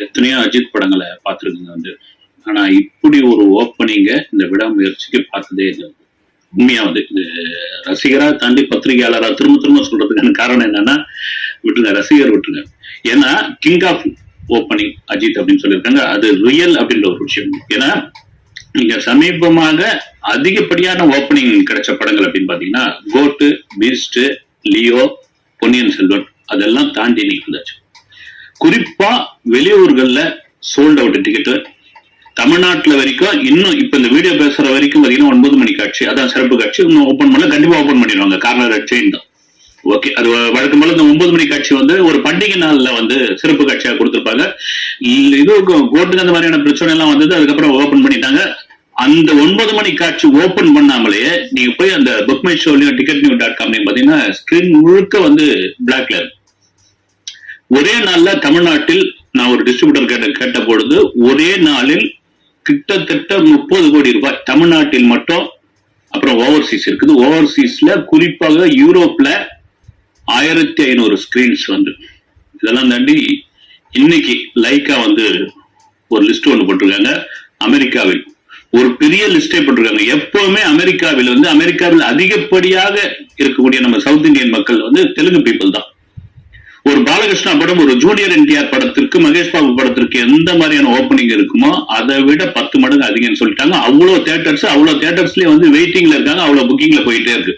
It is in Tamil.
எத்தனையோ அஜித் படங்களை பார்த்துருக்குங்க வந்து. ஆனா இப்படி ஒரு ஓப்பனிங்க இந்த விடாமுயற்சிக்கு பார்த்ததே இல்லை. உண்மையா வந்து இது ரசிகரா தாண்டி பத்திரிகையாளரா திரும்ப திரும்ப சொல்றதுக்கான காரணம் என்னன்னா, விட்டுருங்க, ரசிகர் விட்டுருங்க. ஏன்னா கிங் ஆஃப் ஓப்பனிங் அஜித் அப்படின்னு சொல்லியிருக்காங்க. அது ரியல் அப்படின்ற ஒரு விஷயம். ஏன்னா நீங்க சமீபமாக அதிகப்படியான ஓப்பனிங் கிடைச்ச படங்கள் அப்படின்னு பாத்தீங்கன்னா கோட்டு, பீஸ்ட், லியோ, பொன்னியின் செல்வன் அதெல்லாம் தாண்டி நீங்க வந்தாச்சு. குறிப்பா வெளியூர்கள்ல சோல்ட் அவுட் டிக்கெட் தமிழ்நாட்டுல வரைக்கும் இன்னும் இப்ப இந்த வீடியோ பேசுற வரைக்கும் பாத்தீங்கன்னா 9 மணி காட்சி, அதான் சிறப்பு காட்சி. இன்னும் ஓபன் பண்ணல, கண்டிப்பா ஓபன் பண்ணிடுவாங்க. கார்னர் செயின் தான். ஓகே, அது வழக்கம் போல இந்த 9 மணி காட்சி வந்து ஒரு பண்டிகை நாள்ல வந்து சிறப்பு காட்சியா கொடுத்திருப்பாங்க. இது கோட்டுக்கு அந்த மாதிரியான பிரச்சனை எல்லாம் வந்தது, அதுக்கப்புறம் ஓபன் பண்ணிட்டாங்க. அந்த 9 மணி காட்சி ஓபன் பண்ணாமலேயே நீங்க போய் அந்த புக் மை ஷோலையும் ticketnew.com பாத்தீங்கன்னா ஸ்கிரீன் முழுக்க வந்து பிளாக்ல இருக்கு. ஒரே நாள்ல தமிழ்நாட்டில் நான் ஒரு டிஸ்ட்ரிபியூட்டர் கேட்ட பொழுது ஒரே நாளில் கிட்டத்தட்ட 30 கோடி ரூபாய் தமிழ்நாட்டில் மட்டும். அப்புறம் ஓவர்சீஸ் இருக்குது. ஓவர்சீஸ்ல குறிப்பாக யூரோப்ல 1500 ஸ்கிரீன்ஸ் வந்து. இதெல்லாம் தாண்டி இன்னைக்கு லைக்கா வந்து ஒரு லிஸ்ட் ஒன்று போட்டிருக்காங்க. அமெரிக்காவில் ஒரு பெரிய லிஸ்டே போட்டிருக்காங்க. எப்பவுமே அமெரிக்காவில் வந்து அமெரிக்காவில் அதிகப்படியாக இருக்கக்கூடிய நம்ம சவுத் இந்தியன் மக்கள் வந்து தெலுங்கு பீப்புள் தான். ஒரு பாலகிருஷ்ணா படம், ஒரு ஜூனியர் என்டிஆர் படத்திற்கு, மகேஷ் பாபு படத்திற்கு எந்த மாதிரியான ஓப்பனிங் இருக்குமோ அதை விட 10 மடங்கு அதிகம்னு சொல்லிட்டாங்க. அவ்வளவு தியேட்டர்ஸ்லயே வந்து வெயிட்டிங்ல இருக்காங்க, அவ்வளவு புக்கிங்ல போயிட்டே இருக்கு.